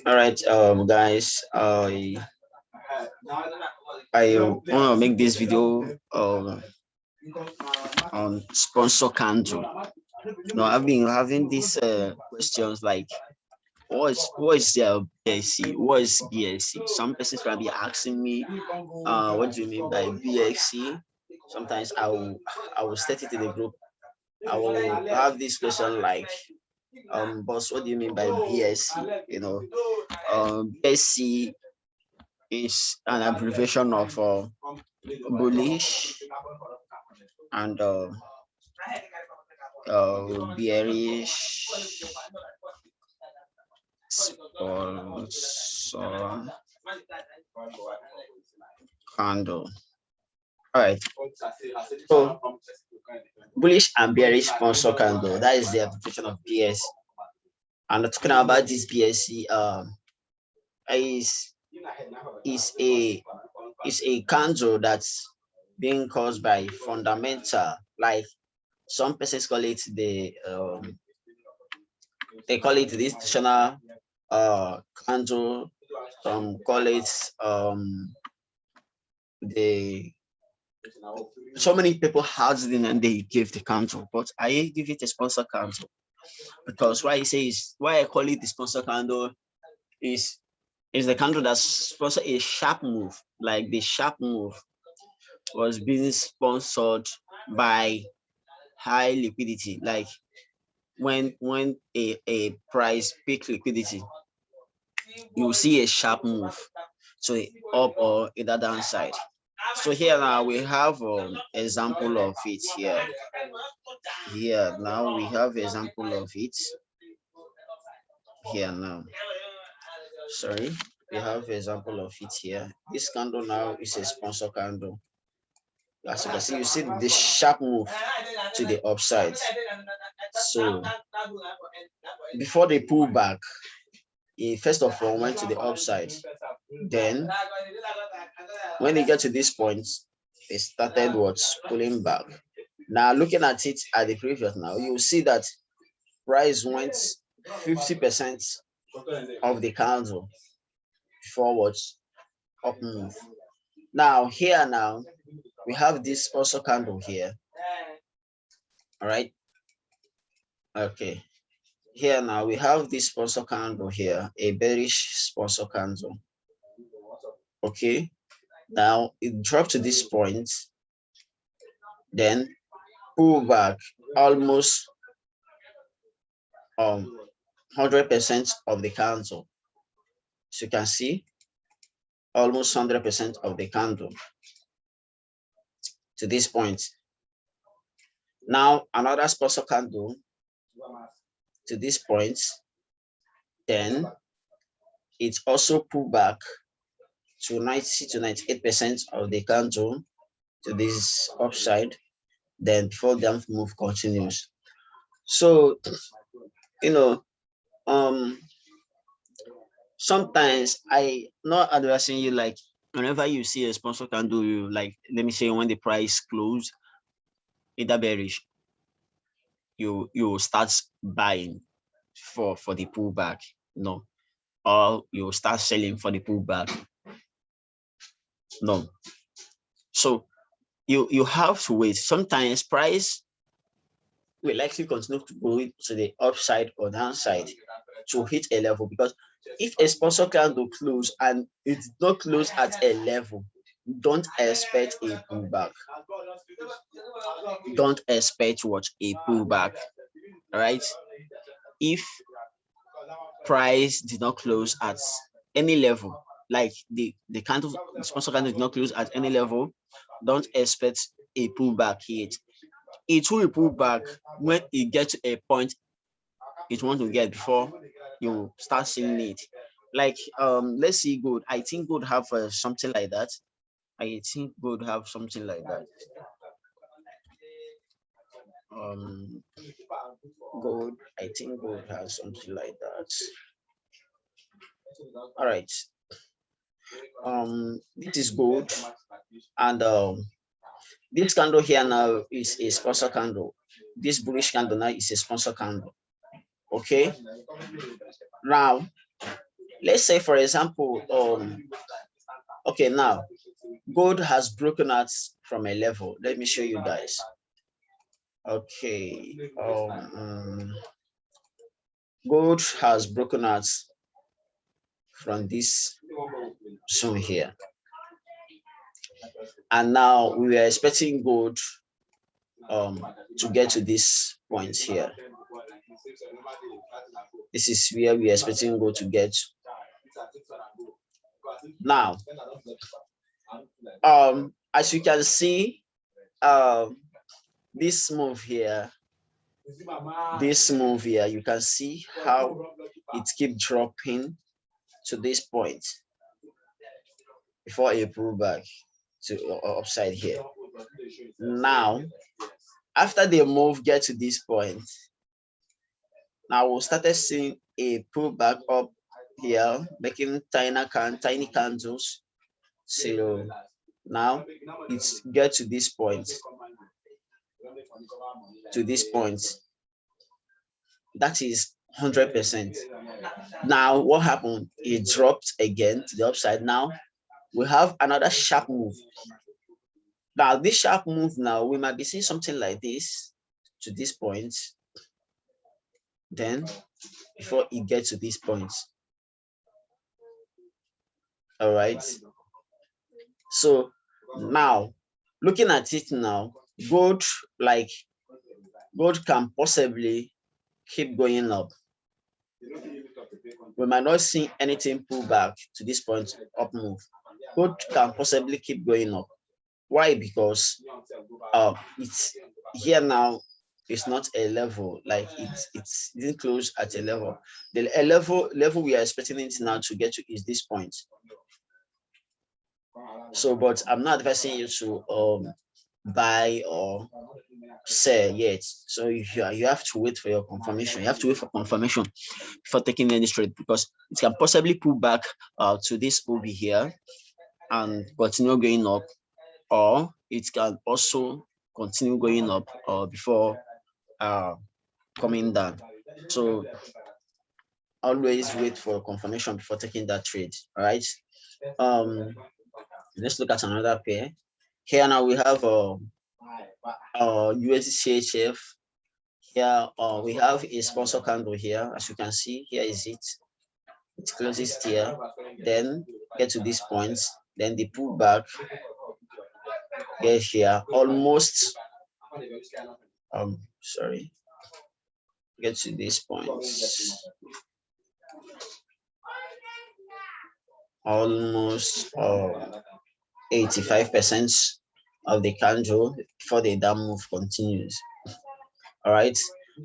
All right, guys. I want to make this video on sponsor candle. No, I've been having these questions like, what is their BSC? What is BSC? Some persons might be asking me, what do you mean by BSC? Sometimes I will state it in the group. I will have this question like, boss, what do you mean by BSC? BSC is an abbreviation of bullish and bearish sponsor candle. All right. So bullish and bearish sponsor candle. That is the application of BS. And talking about this BSC, is a candle that's being caused by fundamental, like some persons call it they call it the institutional candle. Some call it the so many people had it and they give the candle, but I give it a sponsor candle because why I call it the sponsor candle is the candle that sponsor a sharp move. Like the sharp move was being sponsored by high liquidity, like when a price peak liquidity, you will see a sharp move to the up or either downside. So here now we have example of it here. Here now we have example of it here now. Sorry, we have example of it here. This candle now is a sponsor candle. As you see the sharp move to the upside. So before they pull back, it first of all went to the upside. Then when they get to this point, they started what's pulling back. Now looking at it at the previous now, you will see that price went 50% of the candle forwards up move. Now here now we have this sponsor candle here. All right. Okay. Here now we have this sponsor candle here, a bearish sponsor candle. Okay. Now it dropped to this point, then pull back almost 100% of the candle. So you can see almost 100% of the candle to this point. Now another sponsor candle to this point, then it also pulled back to 90 to 98% of the candle to this upside, then before the move continues. So sometimes I not advising you, like whenever you see a sponsor candle, you like, let me say when the price close either bearish, you start buying for the pullback, or you start selling for the pullback. No. So you have to wait. Sometimes price will likely continue to go to the upside or downside to hit a level, because if a sponsor candle close and it did not close at a level, don't expect a pullback. Don't expect what a pullback. All right. If price did not close at any level, like the sponsor candle did not close at any level, don't expect a pullback yet. It will pull back when it gets to a point it want to get before you start seeing it. Like let's see gold. I think gold have something like that. I think gold have something like that. Gold, I think gold has something like that. All right. It is gold, and This candle here now is a sponsor candle. This bullish candle now is a sponsor candle. Okay. Now, let's say, for example, okay, now gold has broken out from a level. Let me show you guys. Okay. Gold has broken out from this zone here. And now we are expecting gold to get to this point here. This is where we are expecting gold to get. Now, as you can see, this move here, you can see how it keeps dropping to this point before a pullback to upside here. Now, after the move get to this point, now we'll start seeing a pullback up here, making tiny candles. So now it's get to this point. That is 100%. Now what happened? It dropped again to the upside. Now we have another sharp move. Now this sharp move, now we might be seeing something like this to this point. Then before it gets to this point. All right. So now looking at it now, gold can possibly keep going up. We might not see anything pull back to this point up move. Gold can possibly keep going up. Why? Because it's here now. It's not a level, like it didn't close at a level. The level we are expecting it now to get to is this point. So, but I'm not advising you to buy or sell yet. So you have to wait for your confirmation. You have to wait for confirmation before taking any trade, because it can possibly pull back to this OB here and continue going up, or it can also continue going up before coming down. So always wait for confirmation before taking that trade. All right. Let's look at another pair. Here now we have USD CHF. Here we have a sponsor candle here. As you can see, here is it. It closes here, then get to this point, then they pull back. Get here, almost sorry, get to this point, almost 85% of the candle before the down move continues. All right,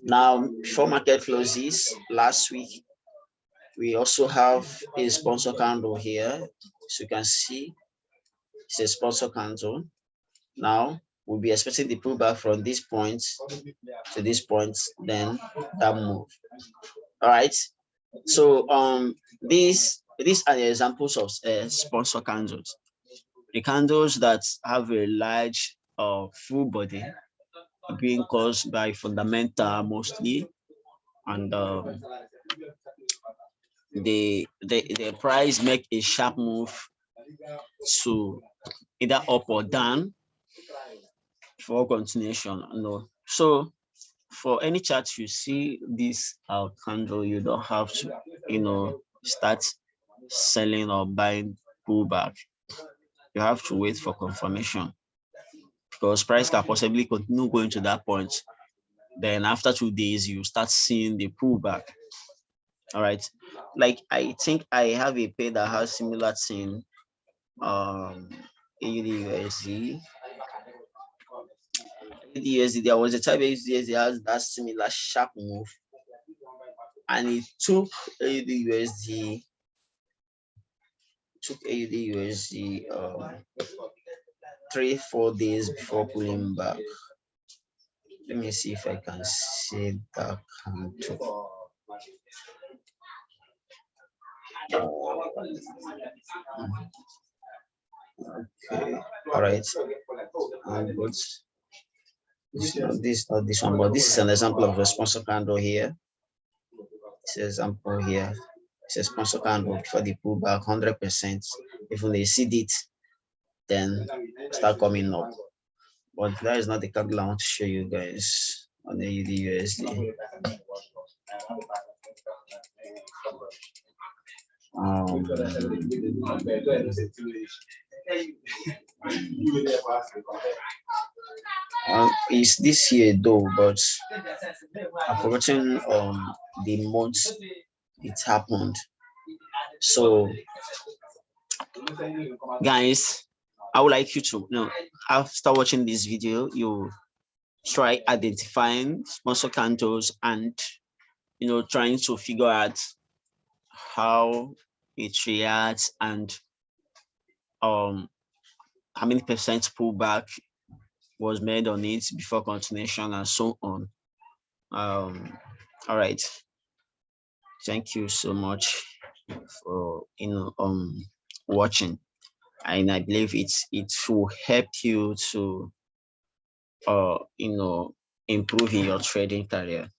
now before market closes last week, we also have a sponsor candle here. So you can see it's a sponsor candle. Now we'll be expecting the pullback from this point to this point, then that move. All right. So these are the examples of sponsor candles. The candles that have a large full body being caused by fundamental mostly, and the price make a sharp move to either up or down for continuation. No. So for any chart you see this candle, you don't have to start selling or buying pullback. You have to wait for confirmation, because price can possibly continue going to that point. Then after 2 days, you start seeing the pullback. All right. Like I think I have a pair that has similar thing. AUD USD, there was a time USD has that similar sharp move, and it took AUD USD 3-4 days before pulling back. Let me see if I can see that candle. Okay, all right. But this not this one, but this is an example of a sponsor candle here. It's an example here. It's a sponsor candle for the pullback 100%. If they see it, then start coming up. But that is not the candle I want to show you guys on the USD. It's this year though, but I've forgotten the month it happened. So, guys, I would like you to after watching this video, you try identifying sponsor candles and trying to figure out how it reacts and how many percent pullback was made on it before continuation and so on. All right, thank you so much for watching, and I believe it will help you to improve in your trading career.